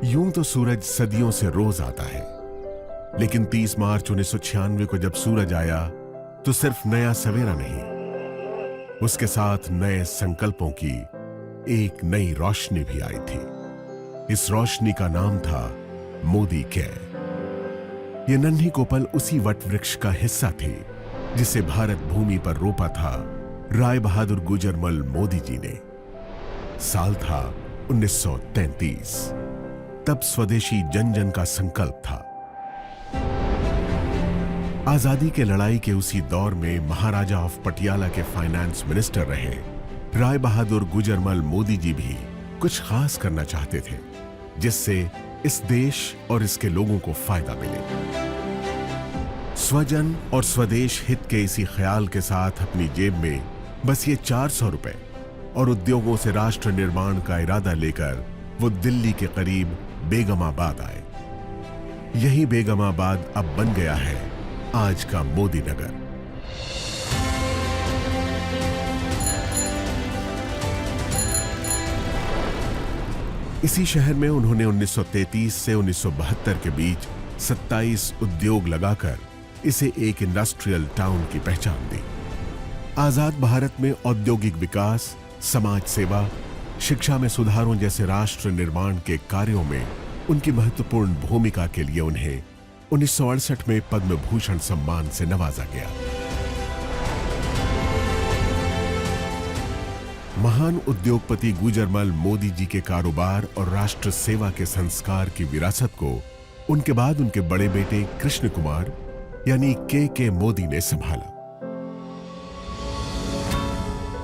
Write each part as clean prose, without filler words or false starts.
यूं तो सूरज सदियों से रोज आता है, लेकिन 30 मार्च 1996 को जब सूरज आया तो सिर्फ नया सवेरा नहीं, उसके साथ नए संकल्पों की एक नई रोशनी भी आई थी। इस रोशनी का नाम था मोदी केयर। यह नन्ही कोपल उसी वट वृक्ष का हिस्सा थी जिसे भारत भूमि पर रोपा था राय बहादुर गुजरमल मोदी जी ने। साल था 1933। तब स्वदेशी जन जन का संकल्प था। आजादी के लड़ाई के उसी दौर में महाराजा ऑफ पटियाला के फाइनेंस मिनिस्टर रहे राय बहादुर गुजरमल मोदी जी भी कुछ खास करना चाहते थे जिससे इस देश और इसके लोगों को फायदा मिले। स्वजन और स्वदेश हित के इसी ख्याल के साथ अपनी जेब में बस ये 400 रुपए और उद्योगों से राष्ट्र निर्माण का इरादा लेकर वो दिल्ली के करीब बेगमाबाद आए। यही बेगमाबाद अब बन गया है आज का मोदी नगर। इसी शहर में उन्होंने 1933 से 1972 के बीच 27 उद्योग लगाकर इसे एक इंडस्ट्रियल टाउन की पहचान दी। आजाद भारत में औद्योगिक विकास, समाज सेवा, शिक्षा में सुधारों जैसे राष्ट्र निर्माण के कार्यों में उनकी महत्वपूर्ण भूमिका के लिए उन्हें 1968 में पद्म भूषण सम्मान से नवाजा गया। महान उद्योगपति गुजरमल मोदी जी के कारोबार और राष्ट्र सेवा के संस्कार की विरासत को उनके बाद उनके बड़े बेटे कृष्ण कुमार यानी के मोदी ने संभाला।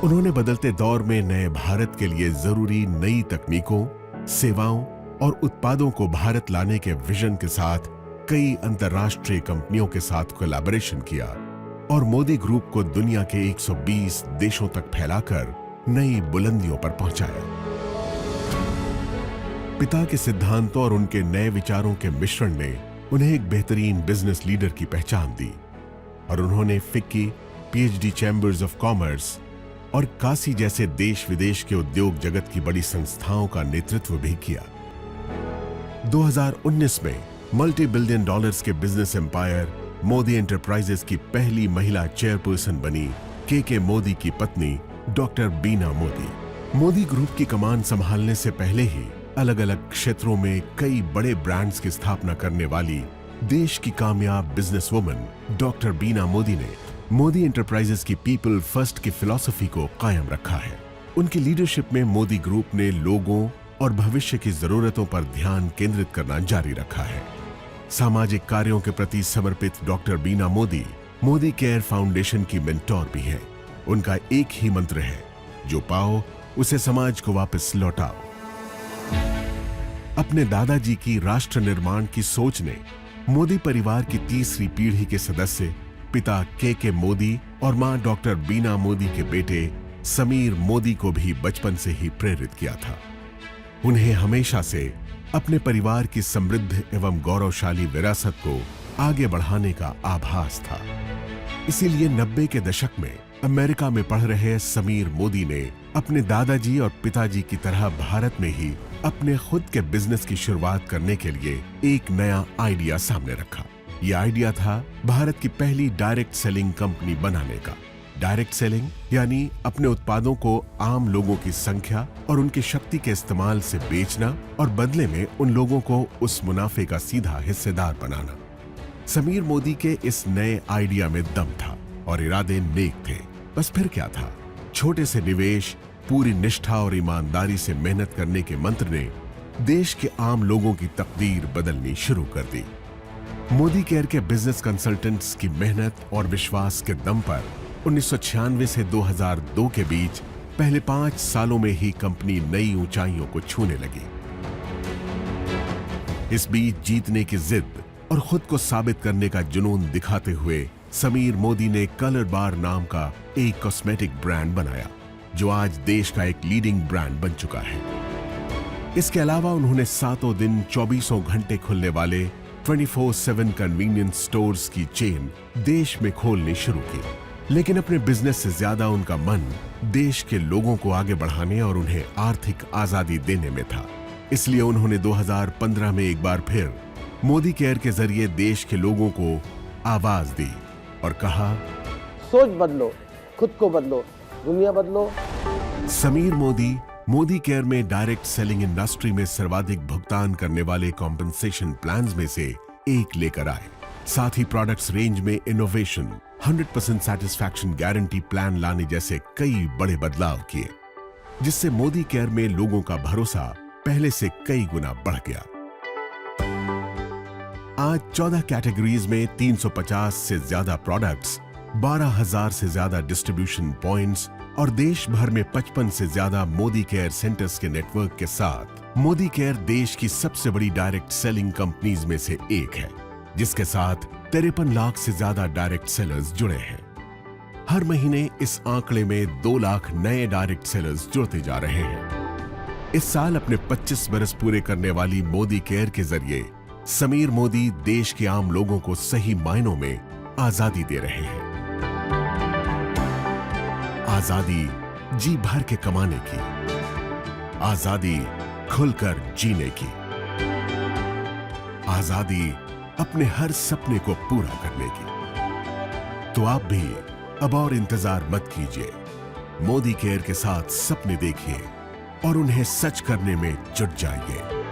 उन्होंने बदलते दौर में नए भारत के लिए जरूरी नई तकनीकों, सेवाओं और उत्पादों को भारत लाने के विजन के साथ कई अंतर्राष्ट्रीय कंपनियों के साथ कोलैबोरेशन किया और मोदी ग्रुप को दुनिया के 120 देशों तक फैलाकर नई बुलंदियों पर पहुंचाया। पिता के सिद्धांतों और उनके नए विचारों के मिश्रण ने उन्हें एक बेहतरीन बिजनेस लीडर की पहचान दी और उन्होंने FICCI, PhD chambers of commerce और काशी जैसे देश विदेश के उद्योग जगत की बड़ी संस्थाओं का नेतृत्व भी किया। 2019 में मल्टी बिलियन डॉलर्स के बिजनेस एम्पायर मोदी एंटरप्राइजेस की पहली महिला चेयरपर्सन बनी के मोदी की पत्नी डॉक्टर बीना मोदी। मोदी ग्रुप की कमान संभालने से पहले ही अलग अलग क्षेत्रों में कई बड़े ब्रांड्स की स्थापना करने वाली देश की कामयाब बिजनेस वुमन डॉक्टर बीना मोदी ने मोदी एंटरप्राइजेस की पीपल फर्स्ट की फिलॉसफी को कायम रखा है। उनकी लीडरशिप में मोदी ग्रुप ने लोगों और भविष्य की जरूरतों पर ध्यान केंद्रित करना जारी रखा है। सामाजिक कार्यों के प्रति समर्पित डॉक्टर बीना मोदी मोदी केयर फाउंडेशन की मेंटोर भी है। उनका एक ही मंत्र है, जो पाओ उसे समाज को वापस लौटाओ। अपने दादाजी की राष्ट्र निर्माण की सोच ने मोदी परिवार की तीसरी पीढ़ी के सदस्य पिता के मोदी और मां डॉक्टर बीना मोदी के बेटे समीर मोदी को भी बचपन से ही प्रेरित किया था। उन्हें हमेशा से अपने परिवार की समृद्ध एवं गौरवशाली विरासत को आगे बढ़ाने का आभास था। इसीलिए 90 के दशक में अमेरिका में पढ़ रहे समीर मोदी ने अपने दादाजी और पिताजी की तरह भारत में ही अपने खुद के बिजनेस की शुरुआत करने के लिए एक नया आइडिया सामने रखा। यह आइडिया था भारत की पहली डायरेक्ट सेलिंग कंपनी बनाने का। डायरेक्ट सेलिंग यानी अपने उत्पादों को आम लोगों की संख्या और उनकी शक्ति के इस्तेमाल से बेचना और बदले में उन लोगों को उस मुनाफे का सीधा हिस्सेदार बनाना। समीर मोदी के इस नए आइडिया में दम था और इरादे नेक थे। बस फिर क्या था, छोटे से निवेश, पूरी निष्ठा और ईमानदारी से मेहनत करने के मंत्र ने देश के आम लोगों की तकदीर बदलनी शुरू कर दी। मोदी केयर के बिजनेस कंसल्टेंट्स की मेहनत और विश्वास के दम पर 1996 से 2002 के बीच पहले 5 सालों में ही कंपनी नई ऊंचाइयों को छूने लगी। इस बीच जीतने की जिद और खुद को साबित करने का जुनून दिखाते हुए समीर मोदी ने कलर बार नाम का एक कॉस्मेटिक ब्रांड बनाया, जो आज देश का एक लीडिंग ब्रांड बन चुका है। इसके अलावा उन्होंने सातों दिन 24 घंटे खुलने वाले 24/7 कन्वीनियंस स्टोर्स की चेन देश में खोलनी शुरू की। लेकिन अपने बिजनेस से ज्यादा उनका मन देश के लोगों को आगे बढ़ाने और उन्हें आर्थिक आजादी देने में था। इसलिए उन्होंने 2015 में एक बार फिर मोदी केयर के जरिए देश के लोगों को आवाज दी और कहा, सोच बदलो, खुद को बदलो, दुनिया बदलो। समीर मोदी मोदी केयर में डायरेक्ट सेलिंग इंडस्ट्री में सर्वाधिक भुगतान करने वाले कॉम्पेंसेशन प्लान्स में से एक लेकर आए। साथ ही प्रोडक्ट्स रेंज में इनोवेशन, 100% सैटिस्फैक्शन गारंटी प्लान लाने जैसे कई बड़े बदलाव किए, जिससे मोदी केयर में लोगों का भरोसा पहले से कई गुना बढ़ गया। आज 14 कैटेगरीज में 350 से ज्यादा प्रोडक्ट्स, 12,000 से ज्यादा डिस्ट्रीब्यूशन पॉइंट्स और देश भर में 55 से ज्यादा मोदी केयर सेंटर्स के नेटवर्क के साथ मोदी केयर देश की सबसे बड़ी डायरेक्ट सेलिंग कंपनीज में से एक है, जिसके साथ 53 लाख से ज्यादा डायरेक्ट सेलर्स जुड़े हैं। हर महीने इस आंकड़े में 2 लाख नए डायरेक्ट सेलर्स जुड़ते जा रहे हैं। इस साल अपने 25 बरस पूरे करने वाली मोदी केयर के जरिए समीर मोदी देश के आम लोगों को सही मायनों में आजादी दे रहे हैं। आजादी जी भर के कमाने की, आजादी खुलकर जीने की, आजादी अपने हर सपने को पूरा करने की। तो आप भी अब और इंतजार मत कीजिए, मोदी केयर के साथ सपने देखिए और उन्हें सच करने में जुट जाइए।